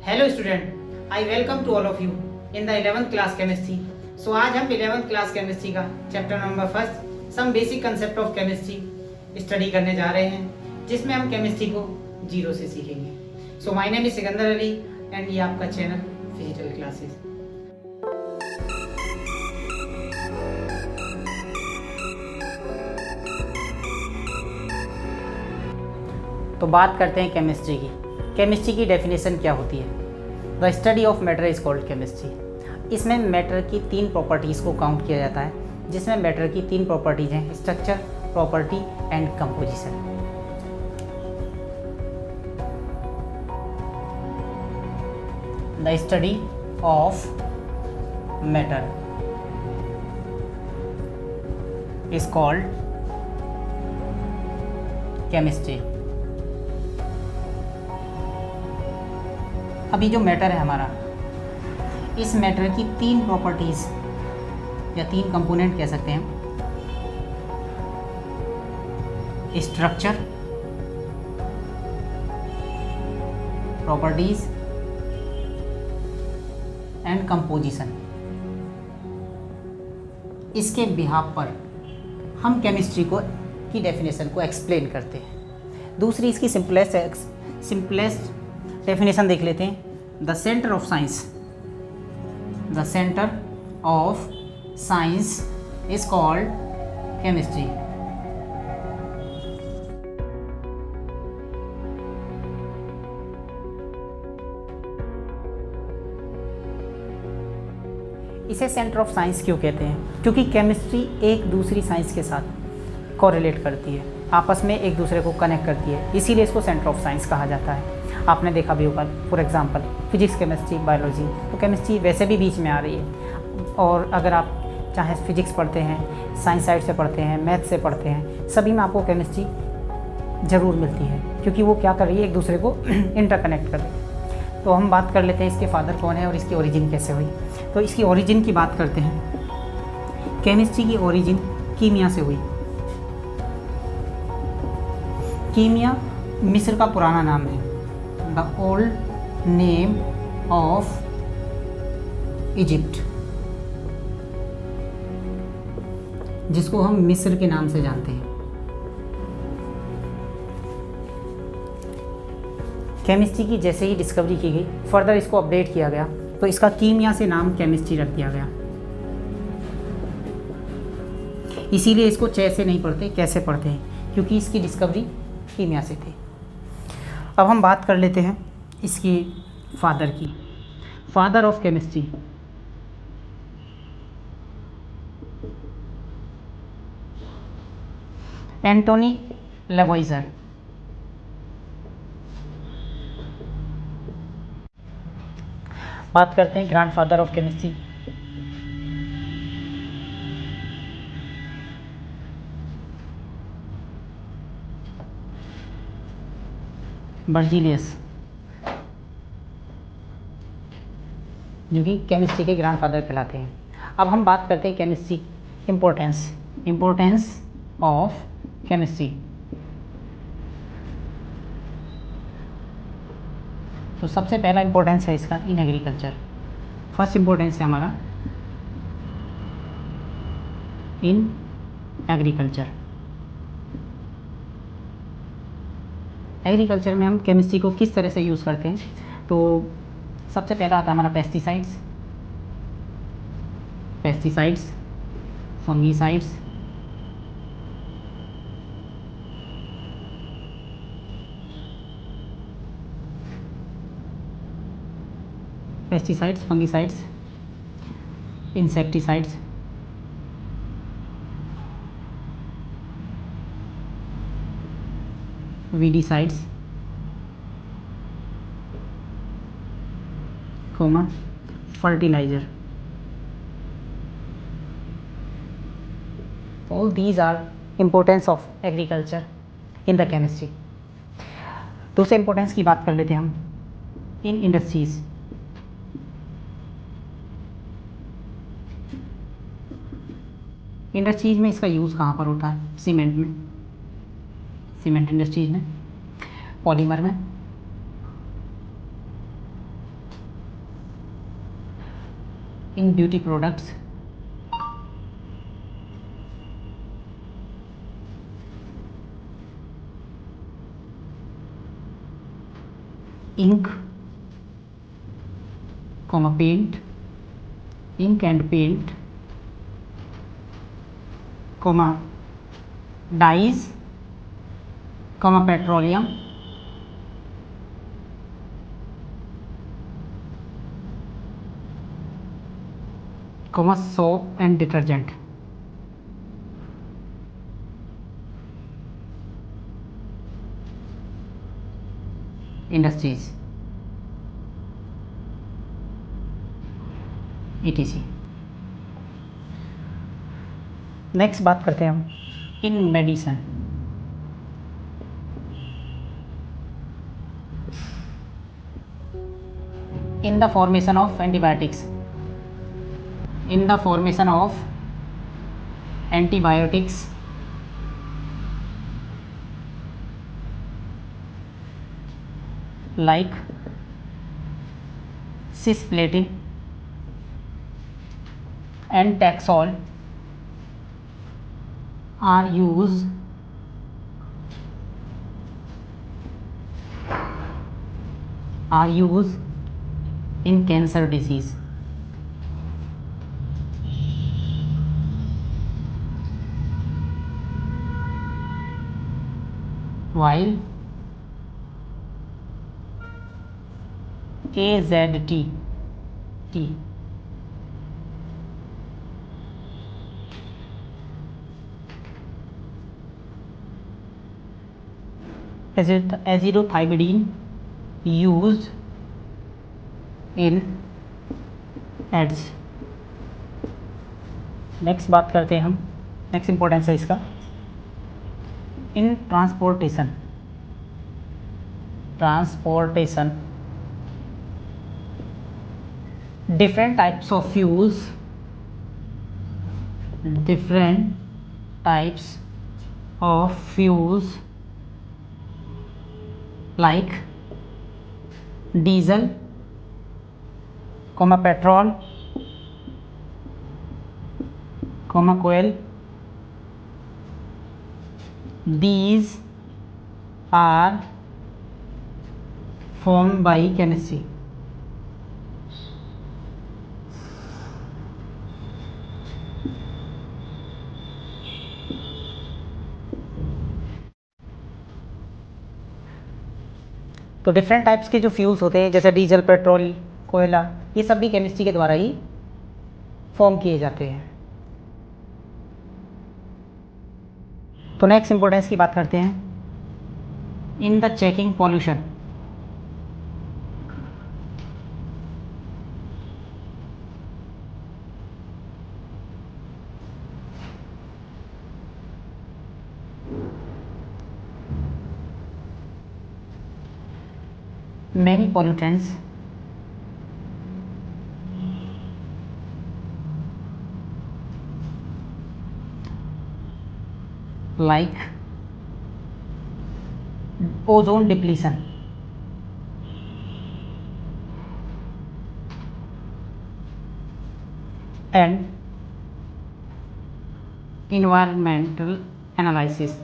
Hello student, I welcome to all of you in the 11th class chemistry. So आज हम 11th class chemistry का chapter number first some basic concept of chemistry study करने जा रहे हैं, जिसमें हम केमिस्ट्री को जीरो से सीखेंगे। So my name is Sikandar Ali and ये आपका चैनल फिजिकल क्लासेस। तो बात करते हैं केमिस्ट्री की। केमिस्ट्री की डेफिनेशन क्या होती है? The study of matter is called chemistry. इसमें मैटर की 3 प्रॉपर्टीज़ को काउंट किया जाता है, जिसमें मैटर की 3 प्रॉपर्टीज़ हैं: structure, property and composition. The study of matter is called chemistry. अभी जो मैटर है हमारा, इस मैटर की 3 प्रॉपर्टीज़ या 3 कंपोनेंट कह सकते हैं: स्ट्रक्चर, प्रॉपर्टीज एंड कंपोजिशन। इसके बिहाफ पर हम केमिस्ट्री की डेफिनेशन को एक्सप्लेन करते हैं। दूसरी इसकी सिंपलेस्ट डेफिनेशन देख लेते हैं। The centre of science is called chemistry. इसे सेंटर ऑफ साइंस क्यों कहते हैं? क्योंकि केमिस्ट्री एक दूसरी साइंस के साथ कोरिलेट करती है, आपस में एक दूसरे को कनेक्ट करती है, इसीलिए इसको सेंटर ऑफ साइंस कहा जाता है। आपने देखा भी होगा, for example physics, chemistry, biology. तो केमिस्ट्री वैसे भी बीच में आ रही है, और अगर आप चाहे फिजिक्स पढ़ते हैं, साइंस साइड से पढ़ते हैं, मैथ से पढ़ते हैं, सभी में आपको केमिस्ट्री ज़रूर मिलती है, क्योंकि वो क्या कर रही है, एक दूसरे को इंटरकनेक्ट कर रही है। तो हम बात कर लेते हैं इसके फादर कौन है और इसकी ओरिजिन कैसे हुई। तो इसकी ओरिजिन की बात करते हैं। केमिस्ट्री की ओरिजिन कीमिया से हुई। कीमिया मिस्र का पुराना नाम है, the old name of Egypt, जिसको हम मिस्र के नाम से जानते हैं। केमिस्ट्री की जैसे ही डिस्कवरी की गई, फर्दर इसको अपडेट किया गया, तो इसका कीमिया से नाम केमिस्ट्री रख दिया गया। इसीलिए इसको चे से नहीं पढ़ते, कैसे पढ़ते हैं, क्योंकि इसकी डिस्कवरी कीमिया से थी। अब हम बात कर लेते हैं इसकी फादर की। Father of chemistry, Antoine Lavoisier. बात करते हैं ग्रैंडफादर ऑफ केमिस्ट्री, बर्जीलियस, जो कि केमिस्ट्री के ग्रैंडफादर कहलाते हैं। अब हम बात करते हैं केमिस्ट्री इम्पोर्टेंस ऑफ केमिस्ट्री। तो सबसे पहला इम्पोर्टेंस है इसका इन एग्रीकल्चर। फर्स्ट इम्पोर्टेंस है हमारा इन एग्रीकल्चर। एग्रीकल्चर में हम केमिस्ट्री को किस तरह से यूज़ करते हैं? तो सबसे पहला आता है हमारा pesticides, fungicides, fungicides, insecticides, weedicides, fertiliser. All these are importance of agriculture in the chemistry. दूसरे इम्पोर्टेंस की बात कर लेते हैं हम इन इंडस्ट्रीज। इंडस्ट्रीज में इसका यूज़ कहाँ पर होता है? सीमेंट इंडस्ट्रीज में, पॉलीमर में, in beauty products, ink, paint, ink and paint, dyes, petroleum, soap and detergent. Industries, etc. Next बात करते हैं हम in medicine. In the formation of antibiotics, in the formation of antibiotics like cisplatin and Taxol are used in cancer disease. While AZT azithromycin used in AIDS. Next बात करते हैं हम, next importance है इसका in transportation different types of fuels like diesel, petrol, coal, these are formed by chemistry. तो different types के जो fuels होते हैं जैसे डीजल, पेट्रोल, कोयला, ये सब भी केमिस्ट्री के द्वारा ही फॉर्म किए जाते हैं। तो नेक्स्ट इंपॉर्टेंस की बात करते हैं in the checking pollution. Many pollutants like ozone depletion and environmental analysis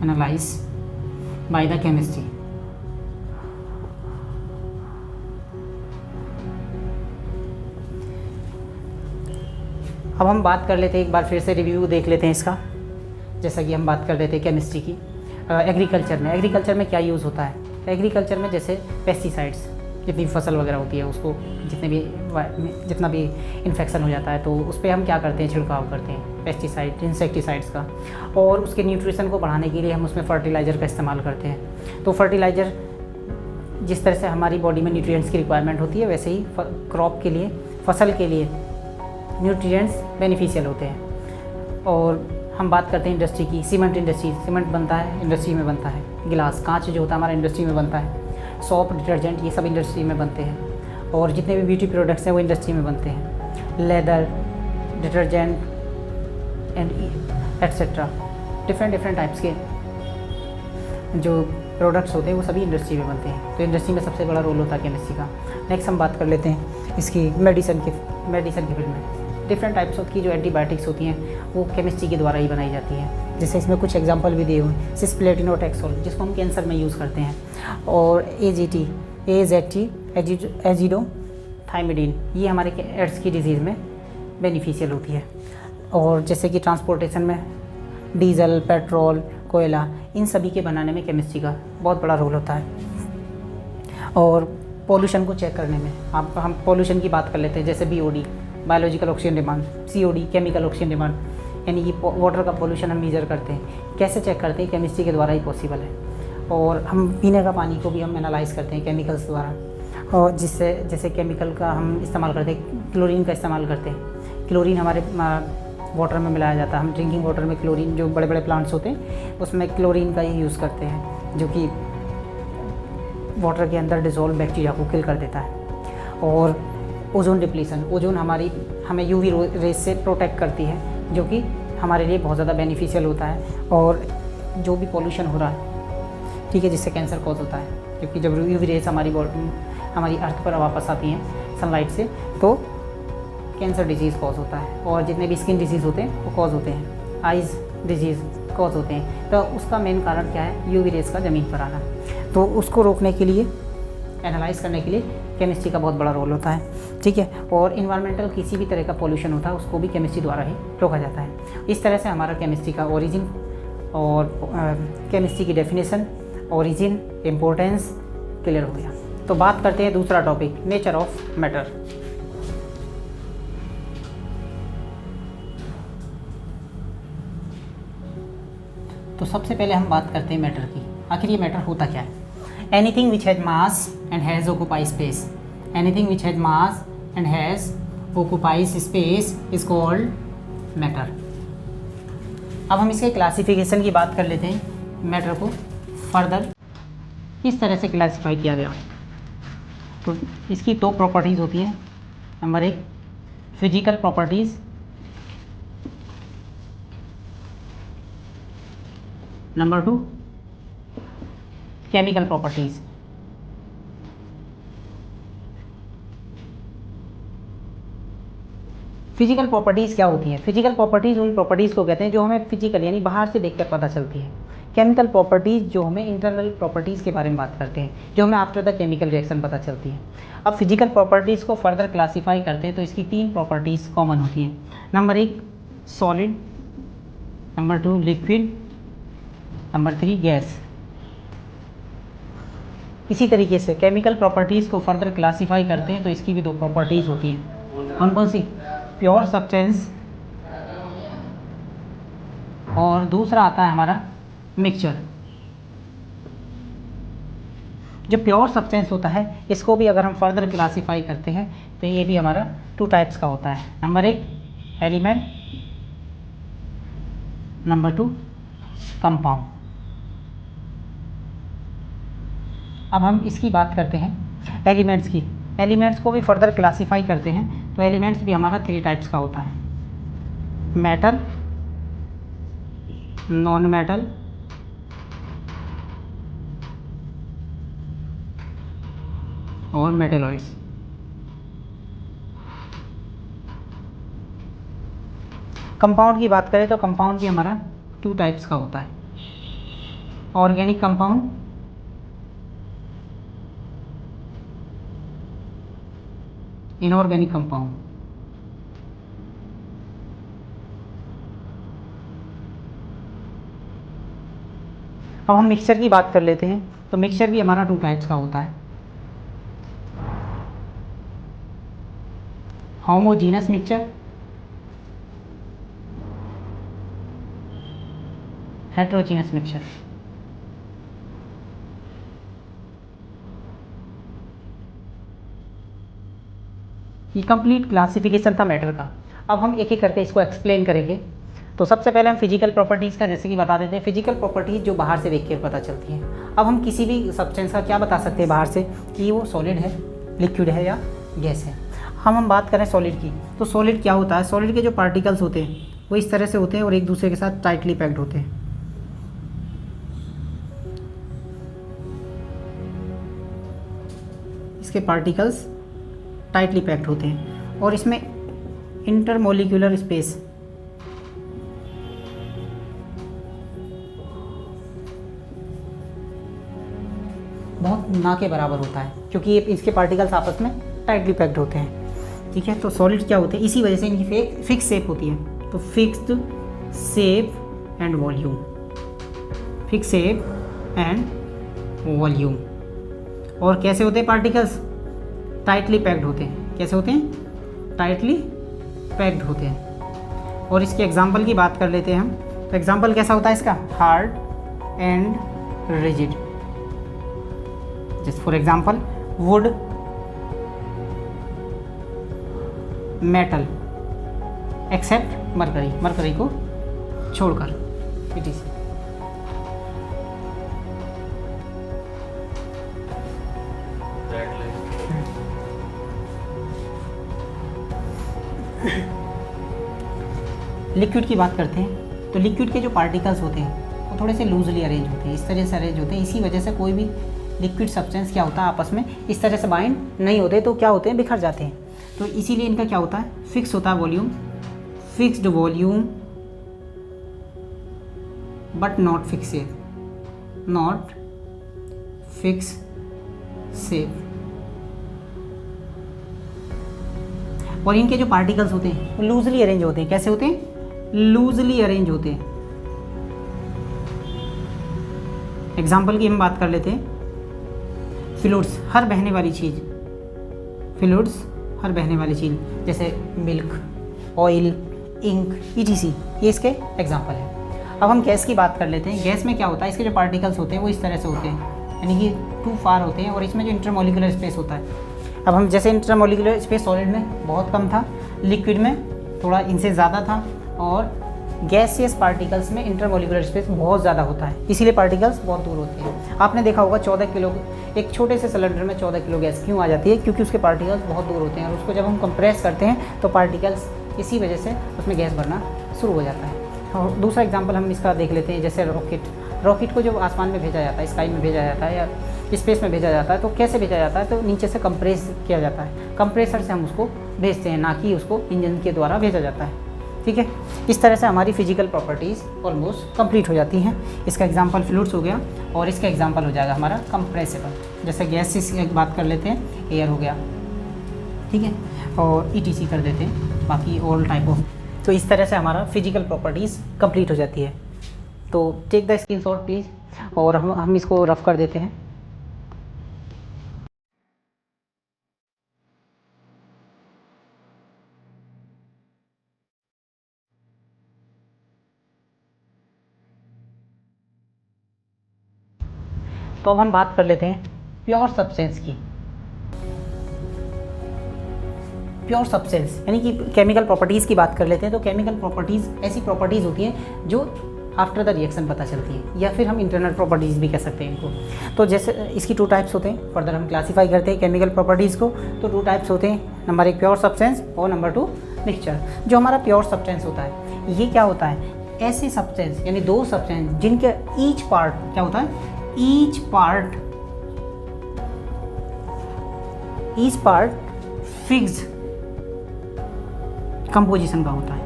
analyzed by the chemistry। अब हम बात कर लेते हैं, एक बार फिर से रिव्यू देख लेते हैं इसका। जैसा कि हम बात कर रहे थे केमिस्ट्री की, एग्रीकल्चर में क्या यूज़ होता है। एग्रीकल्चर में जैसे पेस्टिसाइड्स, जितनी फसल वगैरह होती है उसको जितना भी इन्फेक्शन हो जाता है तो उस पर हम क्या करते हैं, छिड़काव करते हैं पेस्टिसाइड, इंसेक्टिसाइड्स का। और उसके न्यूट्रिशन को बढ़ाने के लिए हम उसमें फर्टिलाइज़र का इस्तेमाल करते हैं। तो फर्टिलाइज़र जिस तरह से हमारी बॉडी में न्यूट्रिएंट्स की रिक्वायरमेंट होती है, वैसे ही क्रॉप के लिए, फसल के लिए न्यूट्रिएंट्स बेनिफिशियल होते हैं। और हम बात करते हैं इंडस्ट्री की, सीमेंट इंडस्ट्री, सीमेंट बनता है इंडस्ट्री में बनता है, गिलास, कांच जो होता है हमारा इंडस्ट्री में बनता है, सोप, डिटर्जेंट, ये सब इंडस्ट्री में बनते हैं। और जितने भी ब्यूटी प्रोडक्ट्स हैं वो इंडस्ट्री में बनते हैं, leather, detergent and etcetera, different types के। जो प्रोडक्ट्स होते हैं वो सभी इंडस्ट्री में बनते हैं, तो इंडस्ट्री में सबसे बड़ा रोल होता है केमिस्ट्री का। नेक्स्ट हम बात कर लेते हैं इसकी मेडिसिन की फील्ड में। डिफरेंट टाइप्स ऑफ की जो एंटीबायोटिक्स होती हैं वो केमिस्ट्री के द्वारा ही बनाई जाती हैं। जैसे इसमें कुछ एग्जांपल भी दिए हुए हैं, सिस्प्लेटिनोटैक्सोल जिसको हम कैंसर में यूज़ करते हैं, और AZT एजिडोथाइमिडीन, ये हमारे एड्स की डिजीज़ में बेनिफिशियल होती है। और जैसे कि ट्रांसपोर्टेशन में डीजल, पेट्रोल, कोयला, इन सभी के बनाने में केमिस्ट्री का बहुत बड़ा रोल होता है। और पोल्यूशन को चेक करने में हम पोल्यूशन की बात कर लेते हैं, जैसे BOD biological oxygen demand, COD chemical oxygen demand, यानी कि वाटर का पोल्यूशन हम मेजर करते हैं। कैसे चेक करते हैं? केमिस्ट्री के द्वारा ही पॉसिबल है। और हम पीने का पानी को भी हम एनालाइज करते हैं केमिकल्स द्वारा, और जिससे जैसे केमिकल का हम इस्तेमाल करते हैं, क्लोरीन का इस्तेमाल करते हैं। क्लोरीन हमारे वाटर में मिलाया जाता है। हम ड्रिंकिंग वाटर में क्लोरीन, जो बड़े बड़े प्लांट्स होते हैं उसमें क्लोरीन का ही यूज़ करते हैं, जो कि वाटर के अंदर डिज़ोल्व बैक्टीरिया को किल कर देता है। और ओजोन डिप्लीशन, ओजोन हमें UV रेस से प्रोटेक्ट करती है, जो कि हमारे लिए बहुत ज़्यादा बेनिफिशियल होता है। और जो भी पॉल्यूशन हो रहा है, ठीक है, जिससे कैंसर कॉज होता है, क्योंकि जब UV रेस हमारी अर्थ पर वापस आती हैं सनलाइट से, तो कैंसर डिजीज़ कॉज होता है। और जितने भी स्किन डिजीज़ होते हैं वो कॉज होते हैं, आइज़ डिजीज़ कॉज होते हैं। तो उसका मेन कारण क्या है? UV रेस का ज़मीन पर आना। तो उसको रोकने के लिए, एनालाइज करने के लिए केमिस्ट्री का बहुत बड़ा रोल होता है, ठीक है। और इन्वायरमेंटल किसी भी तरह का पॉल्यूशन होता है उसको भी केमिस्ट्री द्वारा ही रोका जाता है। इस तरह से हमारा केमिस्ट्री का ओरिजिन और केमिस्ट्री की डेफिनेशन, ओरिजिन, इम्पोर्टेंस क्लियर हो गया। तो बात करते हैं दूसरा टॉपिक, नेचर ऑफ मैटर। तो सबसे पहले हम बात करते हैं मैटर की। आखिर ये मैटर होता क्या है? Anything which has mass and has occupy space, anything which has mass and has occupies space is called matter. अब हम इसके क्लासिफिकेशन की बात कर लेते हैं। मैटर को फर्दर इस तरह से क्लासिफाई किया गया। तो इसकी दो प्रॉपर्टीज़ होती हैं। Number 1 physical properties, number 2 chemical properties. Physical properties क्या होती हैं? फिजिकल प्रॉपर्टीज़ उन प्रॉपर्टीज़ को कहते हैं जो हमें फिजिकल यानी बाहर से देखकर पता चलती है। केमिकल प्रॉपर्टीज़ जो हमें इंटरनल प्रॉपर्टीज़ के बारे में बात करते हैं, जो हमें आफ्टर द केमिकल रिएक्शन पता चलती है। अब फिजिकल प्रॉपर्टीज़ को फर्दर क्लासीफाई करते हैं तो इसकी 3 प्रॉपर्टीज़ कॉमन होती हैं। Number 1 solid, number 2 liquid, number 3 gas. इसी तरीके से केमिकल प्रॉपर्टीज़ को फर्दर क्लासीफाई करते हैं तो इसकी भी 2 प्रॉपर्टीज़ होती हैं। कौन कौन सी? प्योर सब्सटेंस, और दूसरा आता है हमारा मिक्सचर। जो प्योर सब्सटेंस होता है इसको भी अगर हम फर्दर क्लासीफाई करते हैं तो ये भी हमारा 2 टाइप्स का होता है। Number 1 element, number 2 compound. अब हम इसकी बात करते हैं एलिमेंट्स की। एलिमेंट्स को भी फर्दर क्लासीफाई करते हैं तो एलिमेंट्स भी हमारा 3 टाइप्स का होता है। मेटल, नॉन मेटल और मेटेलॉइड्स। कंपाउंड की बात करें तो कंपाउंड भी हमारा 2 टाइप्स का होता है। Organic compound, inorganic compound. अब हम मिक्सचर की बात कर लेते हैं तो मिक्सचर भी हमारा 2 टाइप्स का होता है। Homogeneous mixture, heterogeneous mixture. ये कंप्लीट क्लासिफिकेशन था मैटर का। अब हम एक एक करके इसको एक्सप्लेन करेंगे। तो सबसे पहले हम फिजिकल प्रॉपर्टीज़ का जैसे कि बता देते हैं। फिजिकल प्रॉपर्टीज़ जो बाहर से देख के पता चलती हैं। अब हम किसी भी सब्सटेंस का क्या बता सकते हैं बाहर से कि वो सॉलिड है, लिक्विड है या गैस है। हम बात करें सॉलिड की तो सॉलिड क्या होता है? सॉलिड के जो पार्टिकल्स होते हैं वो इस तरह से होते हैं और एक दूसरे के साथ टाइटली पैक्ड होते हैं। इसके पार्टिकल्स टाइटली पैक्ड होते हैं और इसमें इंटरमोलिक्यूलर स्पेस बहुत ना के बराबर होता है, क्योंकि ये इसके पार्टिकल्स आपस में टाइटली पैक्ड होते हैं। ठीक है, तो सॉलिड क्या होते हैं, इसी वजह से इनकी फिक्स शेप होती है। तो fixed shape and volume, fix shape and volume. और कैसे होते हैं पार्टिकल्स, टाइटली पैक्ड होते हैं। कैसे होते हैं, टाइटली पैक्ड होते हैं। और इसके एग्जांपल की बात कर लेते हैं हम। तो एग्जांपल कैसा होता है इसका, hard and rigid. Just for example wood, metal, except mercury, mercury को छोड़कर। इट इज लिक्विड की बात करते हैं। तो लिक्विड के जो पार्टिकल्स होते हैं वो थोड़े से लूजली अरेंज होते हैं, इस तरह से अरेंज होते हैं। इसी वजह से कोई भी लिक्विड सब्सटेंस क्या होता है, आपस में इस तरह से बाइंड नहीं होते, तो क्या होते हैं, बिखर जाते हैं। तो इसीलिए इनका क्या होता है, फिक्स होता है volume, fixed volume but not fix shape, not fix shape. और इनके जो पार्टिकल्स होते हैं वो लूजली अरेंज होते हैं। कैसे होते हैं, लूजली अरेंज होते हैं। एग्जाम्पल की हम बात कर लेते हैं। फ्लूइड्स, हर बहने वाली चीज़, फ्लूइड्स हर बहने वाली चीज़, जैसे मिल्क, ऑयल, इंक, ETC, ये इसके एग्जाम्पल है। अब हम गैस की बात कर लेते हैं। गैस में क्या होता है, इसके जो पार्टिकल्स होते हैं वो इस तरह से होते हैं, यानी कि टू फार होते हैं, और इसमें जो इंटरमोलिकुलर स्पेस होता है। अब हम जैसे इंटरमोलिकुलर स्पेस सॉलिड में बहुत कम था, लिक्विड में थोड़ा इनसे ज़्यादा था, और गैसियस पार्टिकल्स में इंटरमोलिकुलर स्पेस बहुत ज़्यादा होता है, इसीलिए पार्टिकल्स बहुत दूर होते हैं। आपने देखा होगा 14 किलो, एक छोटे से सिलेंडर में 14 किलो गैस क्यों आ जाती है, क्योंकि उसके पार्टिकल्स बहुत दूर होते हैं, और उसको जब हम कंप्रेस करते हैं तो पार्टिकल्स इसी वजह से उसमें गैस भरना शुरू हो जाता है। और दूसरा एग्जाम्पल हम इसका देख लेते हैं, जैसे रॉकेट को जो आसमान में भेजा जाता है, स्काई में भेजा जाता है या स्पेस में भेजा जाता है, तो कैसे भेजा जाता है, तो नीचे से कंप्रेस किया जाता है, कंप्रेसर से हम उसको भेजते हैं, ना कि उसको इंजन के द्वारा भेजा जाता है। ठीक है, इस तरह से हमारी फिजिकल प्रॉपर्टीज़ ऑलमोस्ट कंप्लीट हो जाती हैं। इसका एग्जांपल फ्लूइड्स हो गया, और इसका एग्जांपल हो जाएगा हमारा कंप्रेसिबल। जैसे गैसेस की बात कर लेते हैं, एयर हो गया, ठीक है, और ETC कर देते हैं, बाकी ऑल टाइप ऑफ। तो इस तरह से हमारा फिजिकल प्रॉपर्टीज़ कंप्लीट हो जाती है। तो टेक द स्क्रीनशॉट प्लीज़, और हम इसको रफ कर देते हैं। तो अब हम बात कर लेते हैं प्योर सब्सटेंस की। प्योर सब्सटेंस यानी कि केमिकल प्रॉपर्टीज़ की बात कर लेते हैं। तो केमिकल प्रॉपर्टीज़ ऐसी प्रॉपर्टीज़ होती हैं जो आफ्टर द रिएक्शन पता चलती है, या फिर हम इंटरनल प्रॉपर्टीज़ भी कह सकते हैं इनको। तो जैसे इसकी 2 टाइप्स होते हैं, फर्दर हम क्लासीफाई करते हैं केमिकल प्रॉपर्टीज़ को। तो 2 टाइप्स होते हैं, नंबर 1 प्योर सब्सटेंस और नंबर 2 मिक्सचर। जो हमारा प्योर सब्सटेंस होता है, ये क्या होता है, ऐसे सब्सटेंस यानी 2 सब्सटेंस जिनके ईच पार्ट क्या होता है, ईच पार्ट फिक्स्ड कंपोजिशन का होता है।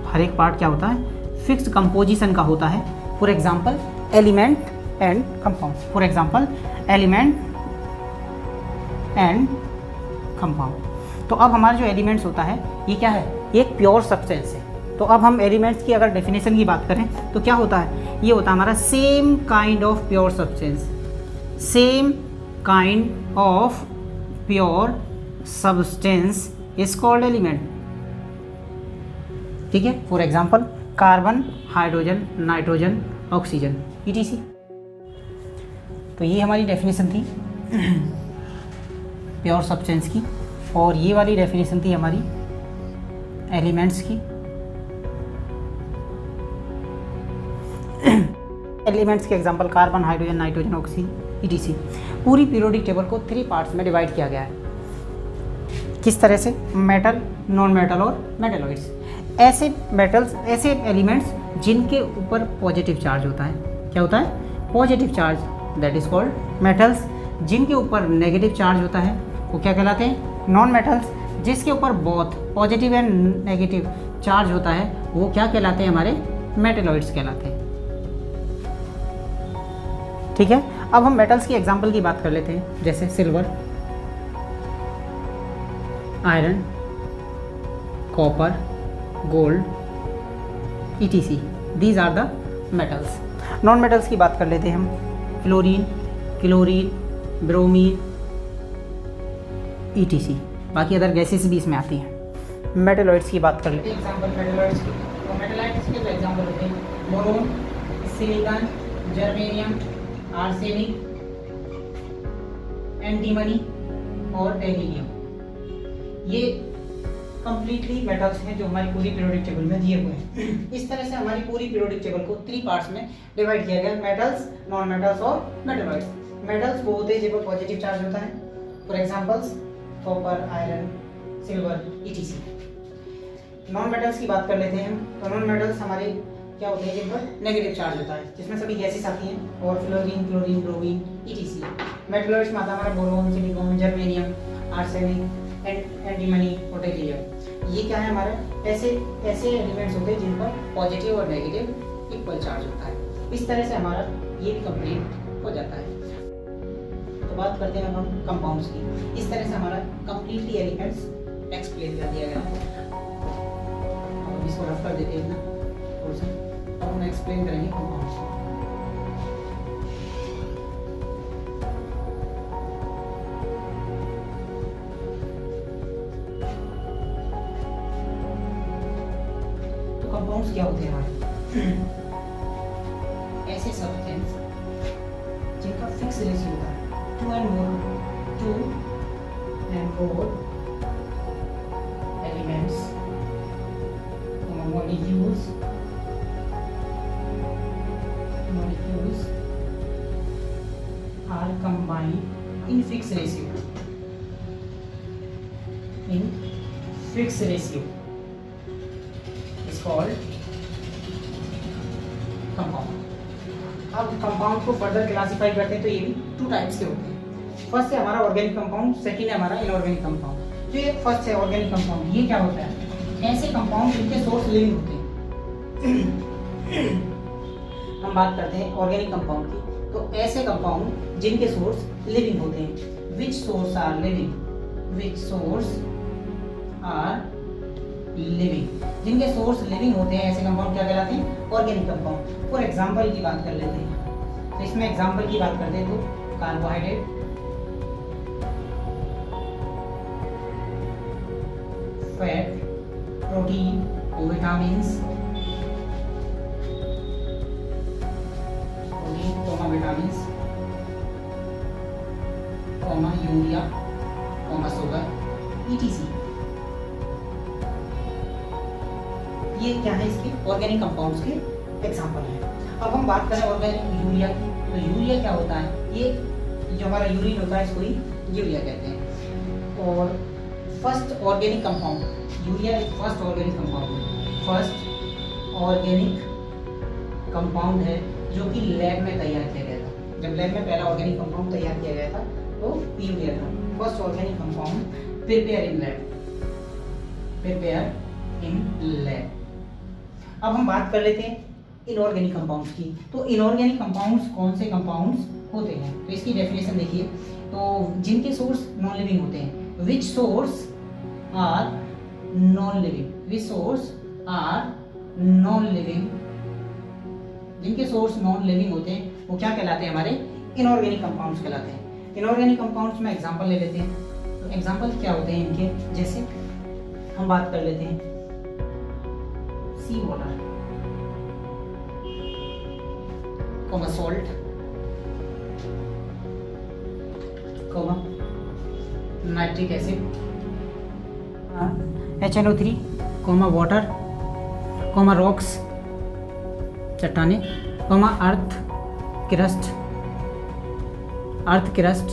हर एक पार्ट क्या होता है, फिक्स्ड कंपोजिशन का होता है। For example element and compound, for example element and compound. तो अब हमारा जो एलिमेंट्स होता है ये क्या है, ये एक प्योर सब्सटेंस है। तो अब हम एलिमेंट्स की अगर डेफिनेशन की बात करें तो क्या होता है, ये होता है हमारा same kind of pure substance, same kind of pure substance is called element. ठीक है, for example carbon, hydrogen, nitrogen, oxygen, ETC। तो ये हमारी डेफिनेशन थी प्योर सब्सटेंस की, और ये वाली डेफिनेशन थी हमारी एलिमेंट्स की। एलिमेंट्स के example carbon, hydrogen, nitrogen, oxygen, ETC। पूरी पीरियोडिक टेबल को 3 पार्ट्स में डिवाइड किया गया है। किस तरह से, मेटल, नॉन मेटल और मेटलॉइड्स। ऐसे मेटल्स, ऐसे एलिमेंट्स जिनके ऊपर पॉजिटिव चार्ज होता है, क्या होता है, positive charge, that is called metals. जिनके ऊपर नेगेटिव चार्ज होता है वो क्या कहलाते हैं? Non metals. जिसके ऊपर both positive and negative charge होता है वो क्या कहलाते हैं? हमारे मेटलॉइड्स कहलाते हैं। ठीक है, अब हम मेटल्स की एग्जांपल की बात कर लेते हैं, जैसे silver, iron, copper, gold, ETC। These are the metals. Non metals की बात कर लेते हैं हम, फ्लोरीन, क्लोरीन, ब्रोमीन, ETC। बाकी अदर गैसेस भी इसमें आती हैं। मेटलॉइड्स की बात कर लेते हैं, एग्जांपल मेटलॉइड्स की। तो मेटलॉइड्स के एग्जांपल होते हैं boron, silicon, germanium, arsenic, antimony और टेरिलियम। ये कंप्लीटली मेटल्स हैं जो हमारी पूरी पीरियोडिक टेबल में दिए हुए हैं। इस तरह से हमारी पूरी पीरियोडिक टेबल को 3 पार्ट्स में डिवाइड किया गया, मेटल्स, नॉन मेटल्स और मेटलॉइड्स। मेटल्स वो होते हैं जिन पर पॉजिटिव चार्ज होता है, for examples copper, iron, silver, ETC। Non metals की बात कर लेते हैं हम। तो नॉन मेटल्स हमारे क्या होते हैं जिन पर नेगेटिव चार्ज होता है, जिसमें सभी गैसेस आती हैं, और fluorine, chlorine, bromine, ETC। Metalloids में आता है हमारा boron, silicon, germanium, arsenic, antimony और टेरिलियम। ये क्या है हमारा? ऐसे एलिमेंट्स होते हैं जिन पर पॉजिटिव और नेगेटिव इक्वल चार्ज होता है। इस तरह से हमारा ये भी कंप्लीट हो जाता है। तो बात करते हैं हम कंपाउंड्स की। इस तरह से हमारा कंप्लीटली एलिमेंट्स एक्सप्लेन कर दिया गया है। अब इसको रफ कर देते हैं ना, और से अब हम एक्सप्लेन करेंगे कंपाउंड्स। तो कंपाउंड्स क्या होते हैं हमारे? ऐसे सब्सटेंस जिनका फिक्स रेशियो होता है, 2 and more elements, molecules are combined in fixed ratio. Is called compound. अब कंपाउंड को फर्दर क्लासिफाई करते हैं तो ये भी 2 टाइप्स के होते हैं। फर्स्ट है हमारा ऑर्गेनिक कंपाउंड, सेकंड है हमारा इनऑर्गेनिक कंपाउंड। जो ये फर्स्ट है ऑर्गेनिक कंपाउंड, ये क्या होता है? ऐसे कंपाउंड जिनके सोर्स लिविंग होते हैं। हम बात करते हैं ऑर्गेनिक कंपाउंड की, तो ऐसे कंपाउंड जिनके सोर्स लिविंग होते हैं। Which source are living? जिनके सोर्स लिविंग होते हैं ऐसे कंपाउंड क्या कहलाते हैं? Organic compound. फॉर एग्जांपल की बात कर लेते हैं, तो इसमें एग्जांपल की बात करते हैं तो carbohydrate, fat, protein, vitamins, urea, sugar, ETC। ये क्या है? इसके ऑर्गेनिक कंपाउंड्स के एग्जांपल हैं। अब हम बात करें ऑर्गेनिक यूरिया की, तो यूरिया क्या होता है? ये जो हमारा यूरिन होता है इसको ही यूरिया कहते हैं। और फर्स्ट ऑर्गेनिक कंपाउंड, यूरिया एक फर्स्ट ऑर्गेनिक कंपाउंड है जो कि लैब में तैयार किया गया था। जब लैब में पहला ऑर्गेनिक कंपाउंड तैयार किया गया था तो यूरिया था। First organic compound prepare in lab. अब हम बात कर लेते हैं इनऑर्गेनिक कंपाउंड्स की। तो इनऑर्गेनिक कंपाउंड्स कौन से कंपाउंड्स होते हैं? तो इसकी डेफिनेशन देखिए, तो जिनके सोर्स नॉन लिविंग होते हैं। Which source are non living, जिनके सोर्स नॉन लिविंग होते हैं वो क्या कहलाते हैं? हमारे इनऑर्गेनिक कंपाउंड्स कहलाते हैं। इनऑर्गेनिक कंपाउंड्स में एग्जांपल ले लेते हैं। तो एग्जांपल क्या होते हैं इनके? जैसे हम बात कर लेते हैं sea water, salt, nitric acid, HNO3, water, rocks, चट्टाने, earth crust,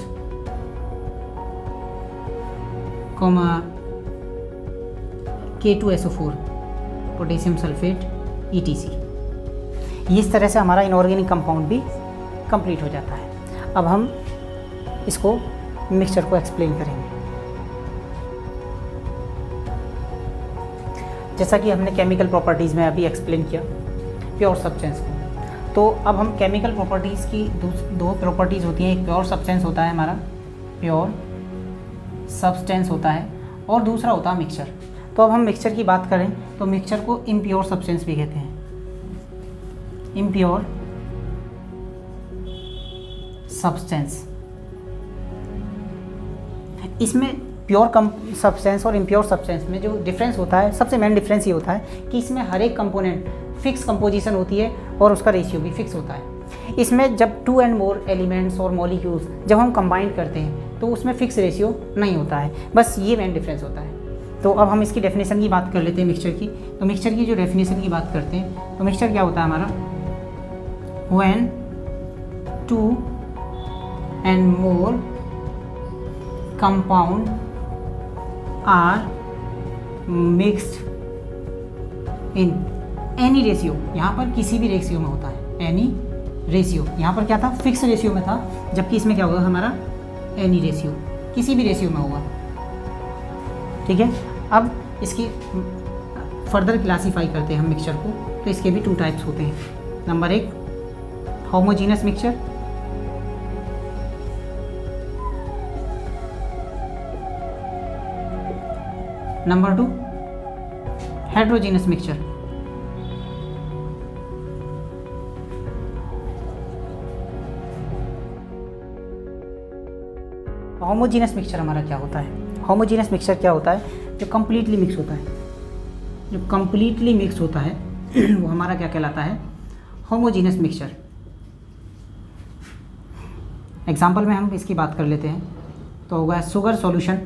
K2SO4, potassium sulphate, ETC। इस तरह से हमारा इनऑर्गेनिक कंपाउंड भी कंप्लीट हो जाता है। अब हम इसको मिक्सचर को एक्सप्लेन करेंगे। जैसा कि हमने केमिकल प्रॉपर्टीज़ में अभी एक्सप्लेन किया प्योर सब्सटेंस को, तो अब हम केमिकल प्रॉपर्टीज़ की दो प्रॉपर्टीज़ होती हैं। एक प्योर सब्सटेंस होता है हमारा, प्योर सब्सटेंस होता है, और दूसरा होता है मिक्सचर। तो अब हम मिक्सचर की बात करें तो मिक्सचर को इम्प्योर सब्सटेंस भी कहते हैं, इम्प्योर सब्सटेंस। इसमें प्योर सब्सटेंस और इम्प्योर सब्सटेंस में जो डिफरेंस होता है, सबसे मेन डिफरेंस ये होता है कि इसमें हर एक कंपोनेंट फिक्स कंपोजिशन होती है और उसका रेशियो भी फिक्स होता है। इसमें जब 2 and more एलिमेंट्स और मॉलिक्यूल्स जब हम कंबाइन करते हैं तो उसमें फिक्स रेशियो नहीं होता है, बस ये मेन डिफरेंस होता है। तो अब हम इसकी डेफिनेशन की बात कर लेते हैं मिक्सचर की। तो मिक्सचर की जो डेफिनेशन की बात करते हैं तो मिक्सचर क्या होता है हमारा, when 2 and more compound are mixed in any ratio. यहाँ पर किसी भी रेशियो में होता है, एनी रेशियो। यहाँ पर क्या था, फिक्स रेशियो में था, जबकि इसमें क्या होगा हमारा, एनी रेशियो, किसी भी रेशियो में होगा। ठीक है, अब इसकी फर्दर क्लासीफाई करते हैं हम मिक्सचर को। तो इसके भी 2 टाइप्स होते हैं। Number 1 homogeneous mixture, number 2 heterogeneous mixture. Homogeneous mixture हमारा क्या होता है, होमोजीनस मिक्सचर क्या होता है, जो कंप्लीटली मिक्स होता है, जो कंप्लीटली मिक्स होता है वो हमारा क्या कहलाता है, होमोजीनस मिक्सचर। एग्जाम्पल में हम इसकी बात कर लेते हैं तो होगा sugar solution,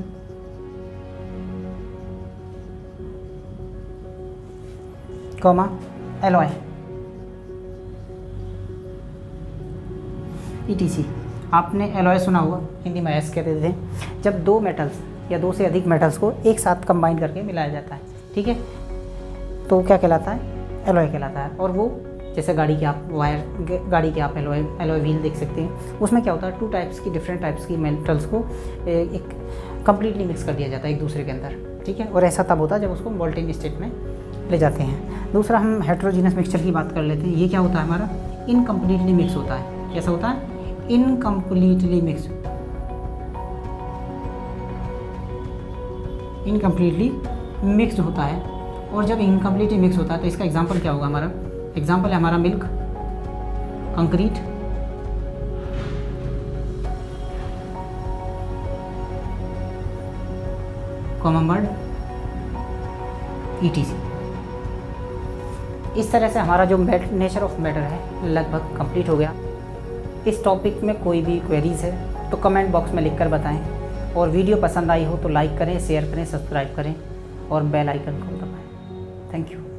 comma alloy, ETC। आपने एलॉय सुना होगा, हिंदी में एस कहते थे, जब 2 मेटल्स या 2 से अधिक मेटल्स को एक साथ कंबाइन करके मिलाया जाता है। ठीक है, तो क्या कहलाता है, एलॉय कहलाता है। और वो जैसे गाड़ी के आप वायर, गाड़ी के आप एलॉय व्हील देख सकते हैं, उसमें क्या होता है, 2 टाइप्स की, डिफरेंट टाइप्स की मेटल्स को एक कंप्लीटली मिक्स कर दिया जाता है एक दूसरे के अंदर। ठीक है, और ऐसा तब होता है जब उसको मोल्टेन स्टेट में ले जाते हैं। दूसरा हम हेट्रोजीनस मिक्सचर की बात कर लेते हैं। ये क्या होता है हमारा, इनकम्प्लीटली मिक्स होता है। कैसा होता है, इनकम्प्लीटली मिक्स, इनकम्प्लीटली मिक्स्ड होता है। और जब इनकम्प्लीटली मिक्स होता है तो इसका एग्जांपल क्या होगा हमारा, एग्जांपल है हमारा milk, concrete, common word, ETC। इस तरह से हमारा जो नेचर ऑफ मैटर है लगभग कंप्लीट हो गया। इस टॉपिक में कोई भी क्वेरीज़ है तो कमेंट बॉक्स में लिखकर बताएं, और वीडियो पसंद आई हो तो लाइक करें, शेयर करें, सब्सक्राइब करें और बेल आइकन को दबाएं। Thank you.